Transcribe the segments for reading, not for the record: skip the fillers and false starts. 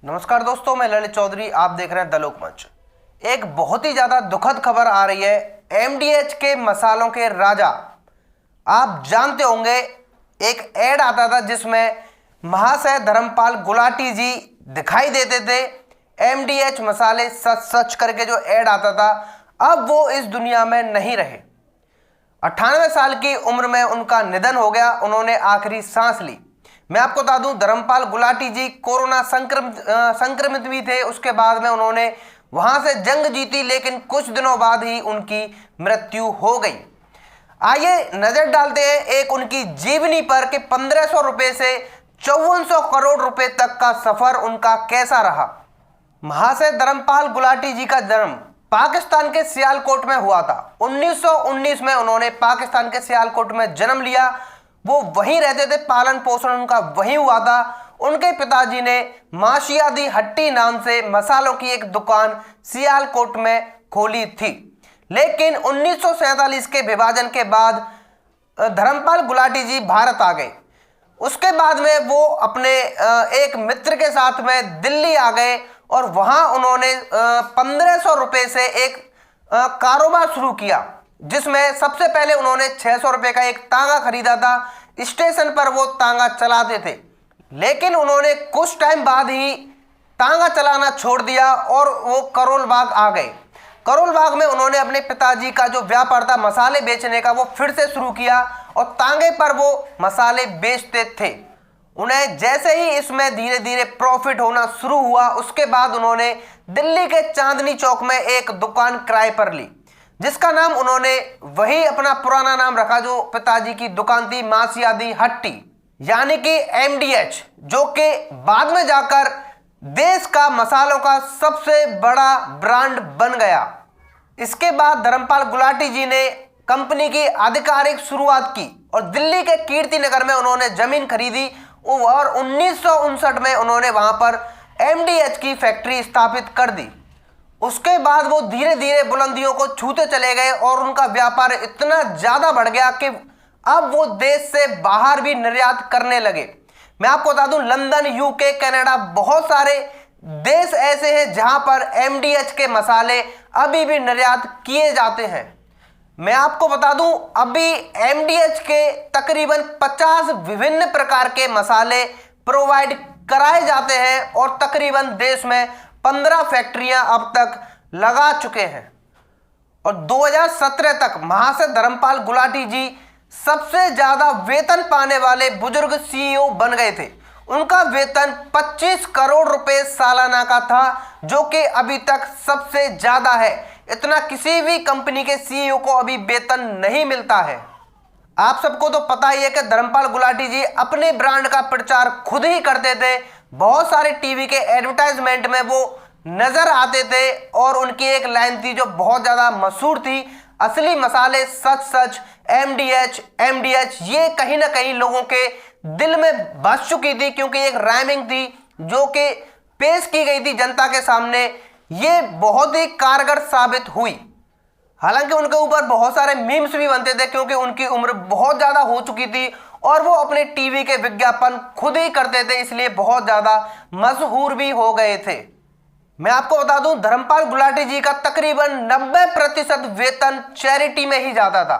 नमस्कार दोस्तों, मैं ललित चौधरी। आप देख रहे हैं द लोक मंच। एक बहुत ही ज़्यादा दुखद खबर आ रही है। एमडीएच के मसालों के राजा, आप जानते होंगे, एक ऐड आता था जिसमें महाशय धर्मपाल गुलाटी जी दिखाई देते थे। एमडीएच मसाले सच सच करके जो ऐड आता था, अब वो इस दुनिया में नहीं रहे। 98 साल की उम्र में उनका निधन हो गया। उन्होंने आखिरी सांस ली। मैं आपको बता दूं, धर्मपाल गुलाटी जी कोरोना संक्रमित भी थे। उसके बाद में उन्होंने वहां से जंग जीती, लेकिन कुछ दिनों बाद ही उनकी मृत्यु हो गई। आइए नजर डालते हैं एक उनकी जीवनी पर कि 1500 रुपए से 5400 करोड़ रुपए तक का सफर उनका कैसा रहा। महाशय धर्मपाल गुलाटी जी का जन्म पाकिस्तान के सियालकोट में हुआ था। 1919 में उन्होंने पाकिस्तान के सियालकोट में जन्म लिया। वो वहीं रहते थे, पालन पोषण उनका वहीं हुआ था। उनके पिताजी ने माशियादी हट्टी नाम से मसालों की एक दुकान सियालकोट में खोली थी, लेकिन 1947 के विभाजन के बाद धर्मपाल गुलाटी जी भारत आ गए। उसके बाद में वो अपने एक मित्र के साथ में दिल्ली आ गए और वहां उन्होंने 1500 रुपए से एक कारोबार शुरू किया, जिसमें सबसे पहले उन्होंने 600 रुपए का एक तांगा खरीदा था। स्टेशन पर वो तांगा चलाते थे, लेकिन उन्होंने कुछ टाइम बाद ही तांगा चलाना छोड़ दिया और वो करोल बाग आ गए। करोल बाग में उन्होंने अपने पिताजी का जो व्यापार था मसाले बेचने का, वो फिर से शुरू किया और तांगे पर वो मसाले बेचते थे। उन्हें जैसे ही इसमें धीरे धीरे प्रॉफिट होना शुरू हुआ, उसके बाद उन्होंने दिल्ली के चांदनी चौक में एक दुकान किराए पर ली, जिसका नाम उन्होंने वही अपना पुराना नाम रखा जो पिताजी की दुकान थी, मासियादी हट्टी, यानी कि एमडीएच, जो कि बाद में जाकर देश का मसालों का सबसे बड़ा ब्रांड बन गया। इसके बाद धर्मपाल गुलाटी जी ने कंपनी की आधिकारिक शुरुआत की और दिल्ली के कीर्ति नगर में उन्होंने जमीन खरीदी और 1959 में उन्होंने वहां पर एमडीएच की फैक्ट्री स्थापित कर दी। उसके बाद वो धीरे धीरे बुलंदियों को छूते चले गए और उनका व्यापार इतना ज़्यादा बढ़ गया कि अब वो देश से बाहर भी निर्यात करने लगे। मैं आपको बता दूं, लंदन, यूके, कनाडा, बहुत सारे देश ऐसे हैं जहां पर एमडीएच के मसाले अभी भी निर्यात किए जाते हैं। मैं आपको बता दूं, अभी एमडीएच के तकरीबन 50 विभिन्न प्रकार के मसाले प्रोवाइड कराए जाते हैं और तकरीबन देश में 15 फैक्ट्रियां अब तक लगा चुके हैं। और 2017 तक महाशय धर्मपाल गुलाटी जी सबसे ज्यादा वेतन पाने वाले बुजुर्ग सीईओ बन गए थे। उनका वेतन 25 करोड़ रुपए सालाना का था, जो कि अभी तक सबसे ज्यादा है। इतना किसी भी कंपनी के सीईओ को अभी वेतन नहीं मिलता है। आप सबको तो पता ही है कि धर्मपाल गुलाटी जी अपने ब्रांड का प्रचार खुद ही करते थे। बहुत सारे टीवी के एडवर्टाइजमेंट में वो नजर आते थे और उनकी एक लाइन थी जो बहुत ज्यादा मशहूर थी, असली मसाले सच सच एमडीएच एमडीएच। ये कहीं ना कहीं लोगों के दिल में बस चुकी थी, क्योंकि एक राइमिंग थी जो कि पेश की गई थी जनता के सामने। ये बहुत ही कारगर साबित हुई। हालांकि उनके ऊपर बहुत सारे मीम्स भी बनते थे, क्योंकि उनकी उम्र बहुत ज़्यादा हो चुकी थी और वो अपने टीवी के विज्ञापन खुद ही करते थे, इसलिए बहुत ज़्यादा मशहूर भी हो गए थे। मैं आपको बता दूं, धर्मपाल गुलाटी जी का तकरीबन 90% वेतन चैरिटी में ही जाता था।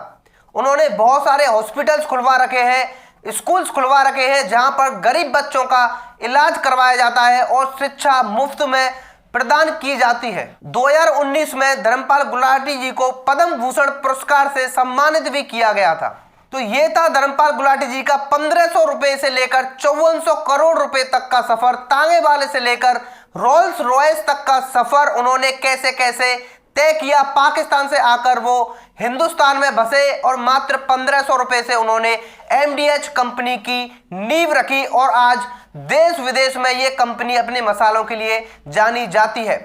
उन्होंने बहुत सारे हॉस्पिटल्स खुलवा रखे हैं, स्कूल्स खुलवा रखे हैं, जहां पर गरीब बच्चों का इलाज करवाया जाता है और शिक्षा मुफ्त में प्रदान की जाती है। 2019 में धर्मपाल गुलाटी जी को पद्म भूषण पुरस्कार से सम्मानित भी किया गया था। तो ये था धर्मपाल गुलाटी जी का 1500 रुपए से लेकर 5400 करोड़ रुपए तक का सफर। तांगे वाले से लेकर रोल्स रॉयस तक का सफर उन्होंने कैसे कैसे तय किया। पाकिस्तान से आकर वो हिंदुस्तान में बसे और मात्र 1500 रुपए से उन्होंने एमडीएच कंपनी की नींव रखी और आज देश विदेश में ये कंपनी अपने मसालों के लिए जानी जाती है।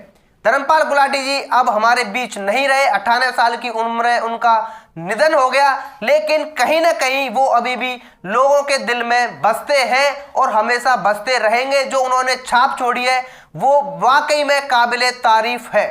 धर्मपाल गुलाटी जी अब हमारे बीच नहीं रहे। 98 साल की उम्र में उनका निधन हो गया, लेकिन कहीं ना कहीं वो अभी भी लोगों के दिल में बसते हैं और हमेशा बसते रहेंगे। जो उन्होंने छाप छोड़ी है वो वाकई में काबिले तारीफ है।